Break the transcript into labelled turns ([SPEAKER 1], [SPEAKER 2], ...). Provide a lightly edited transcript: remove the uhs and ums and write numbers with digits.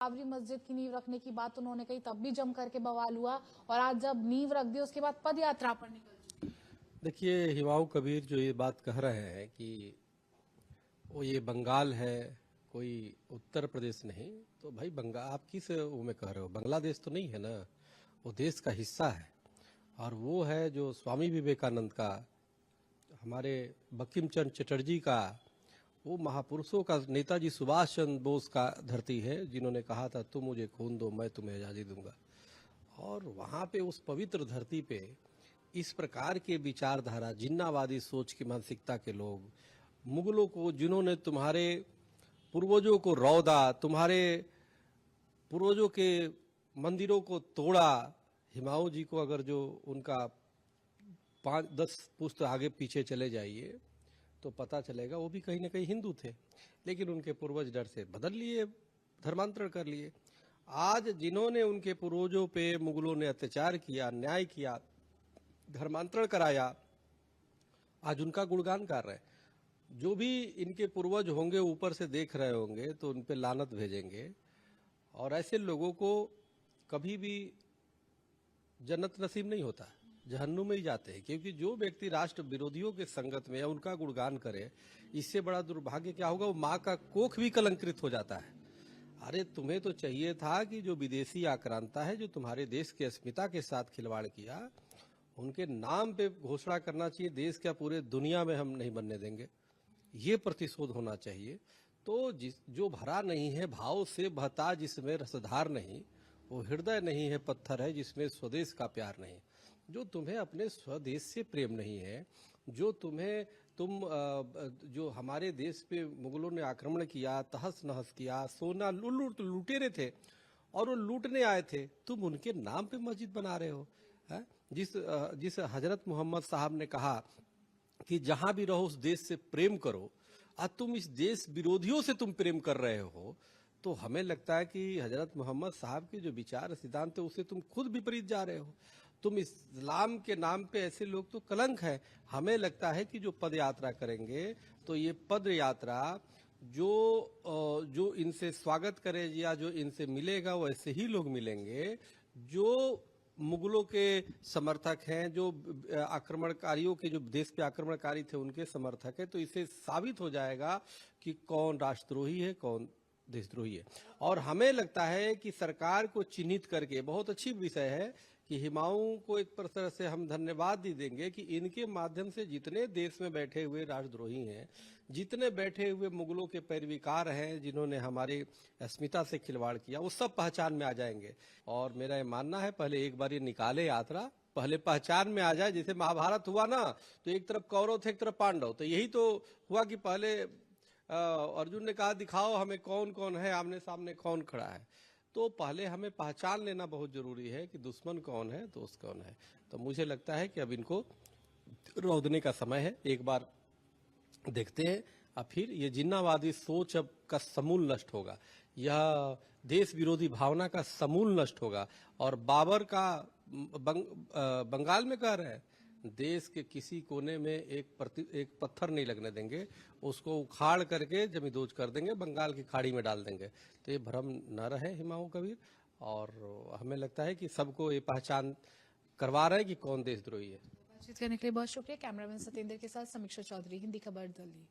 [SPEAKER 1] बाबरी मस्जिद की नींव रखने की बात उन्होंने कही, तब भी जम करके बवाल हुआ, और आज जब नींव रख दी उसके बाद पद यात्रा पर निकल।
[SPEAKER 2] देखिए, हिमाऊ कबीर जो ये बात कह रहे हैं कि वो ये बंगाल है, कोई उत्तर प्रदेश नहीं, तो भाई बंगाल आप किस वो में कह रहे हो? बांग्लादेश तो नहीं है ना, वो देश का हिस्सा है। और वो है जो स्वामी विवेकानंद का, हमारे बंकिम चंद्र चटर्जी का, वो महापुरुषों का, नेताजी सुभाष चंद्र बोस का धरती है, जिन्होंने कहा था तुम मुझे खून दो मैं तुम्हें आज़ादी दूंगा। और वहाँ पे उस पवित्र धरती पे इस प्रकार के विचारधारा, जिन्नावादी सोच की मानसिकता के लोग, मुगलों को, जिन्होंने तुम्हारे पूर्वजों को रौदा, तुम्हारे पूर्वजों के मंदिरों को तोड़ा, हिमाऊ जी को अगर जो उनका 5-10 पुस्त आगे पीछे चले जाइए तो पता चलेगा वो भी कहीं ना कहीं हिंदू थे, लेकिन उनके पूर्वज डर से बदल लिए, धर्मांतरण कर लिए। आज जिन्होंने उनके पूर्वजों पे मुगलों ने अत्याचार किया, अन्याय किया, धर्मांतरण कराया, आज उनका गुणगान कर रहे हैं। जो भी इनके पूर्वज होंगे ऊपर से देख रहे होंगे तो उन पे लानत भेजेंगे, और ऐसे लोगों को कभी भी जन्नत नसीब नहीं होता, जहन्नुम में ही जाते हैं। क्योंकि जो व्यक्ति राष्ट्र विरोधियों के संगत में या उनका गुणगान करे, इससे बड़ा दुर्भाग्य क्या होगा? वो माँ का कोख भी कलंकित हो जाता है। अरे तुम्हें तो चाहिए था कि जो विदेशी आक्रांता है, जो तुम्हारे देश की अस्मिता के साथ खिलवाड़ किया, उनके नाम पे घोषणा करना चाहिए, देश क्या पूरे दुनिया में हम नहीं बनने देंगे, ये प्रतिशोध होना चाहिए। तो जो भरा नहीं है भाव से बहता, जिसमें रसधार नहीं, वो हृदय नहीं है, पत्थर है जिसमें स्वदेश का प्यार नहीं। जो तुम्हें अपने स्वदेश से प्रेम नहीं है, जो जो हमारे देश पे मुगलों ने आक्रमण किया, तहस नहस किया, सोना लुटेरे थे और वो लूटने आए थे, तुम उनके नाम पे मस्जिद बना रहे हो। है? जिस हजरत मोहम्मद साहब ने कहा कि जहां भी रहो उस देश से प्रेम करो, आज तुम इस देश विरोधियों से तुम प्रेम कर रहे हो। तो हमें लगता है कि हजरत मोहम्मद साहब के जो विचार सिद्धांत है उससे तुम खुद विपरीत जा रहे हो। तुम इस्लाम के नाम पे ऐसे लोग तो कलंक है। हमें लगता है कि जो पद यात्रा करेंगे तो ये पद यात्रा जो इनसे स्वागत करे या जो इनसे मिलेगा वो ऐसे ही लोग मिलेंगे जो मुगलों के समर्थक हैं, जो आक्रमणकारियों के, जो देश पे आक्रमणकारी थे उनके समर्थक है। तो इससे साबित हो जाएगा कि कौन राष्ट्रद्रोही है, कौन देशद्रोही है। और हमें लगता है कि सरकार को चिन्हित करके, बहुत अच्छी विषय है कि हिमाऊ को एक तरह से हम धन्यवाद ही देंगे कि इनके माध्यम से जितने देश में बैठे हुए राष्ट्रद्रोही हैं, जितने बैठे हुए मुगलों के पैरविकार हैं, जिन्होंने हमारी अस्मिता से खिलवाड़ किया, वो सब पहचान में आ जाएंगे। और मेरा ये मानना है पहले एक बार ये निकाले यात्रा, पहले पहचान में आ जाए। जैसे महाभारत हुआ ना, तो एक तरफ कौरव थे, एक तरफ पांडव, तो यही तो हुआ कि पहले अर्जुन ने कहा दिखाओ हमें कौन कौन है, आमने सामने कौन खड़ा है। तो पहले हमें पहचान लेना बहुत जरूरी है कि दुश्मन कौन है, दोस्त कौन है। तो मुझे लगता है कि अब इनको रौदने का समय है, एक बार देखते हैं। अब फिर ये जिन्नावादी सोच अब का समूल नष्ट होगा, यह देश विरोधी भावना का समूल नष्ट होगा। और बाबर का बंगाल में कह रहे हैं, देश के किसी कोने में एक पत्थर नहीं लगने देंगे, उसको उखाड़ करके जमींदोज कर देंगे, बंगाल की खाड़ी में डाल देंगे। तो ये भ्रम न रहे हिमाऊ कबीर। और हमें लगता है कि सबको ये पहचान करवा रहे हैं कि कौन देशद्रोही है।
[SPEAKER 1] बातचीत करने के लिए बहुत शुक्रिया। कैमरामैन सत्येंद्र के साथ समीक्षा चौधरी, हिंदी खबर दिल्ली।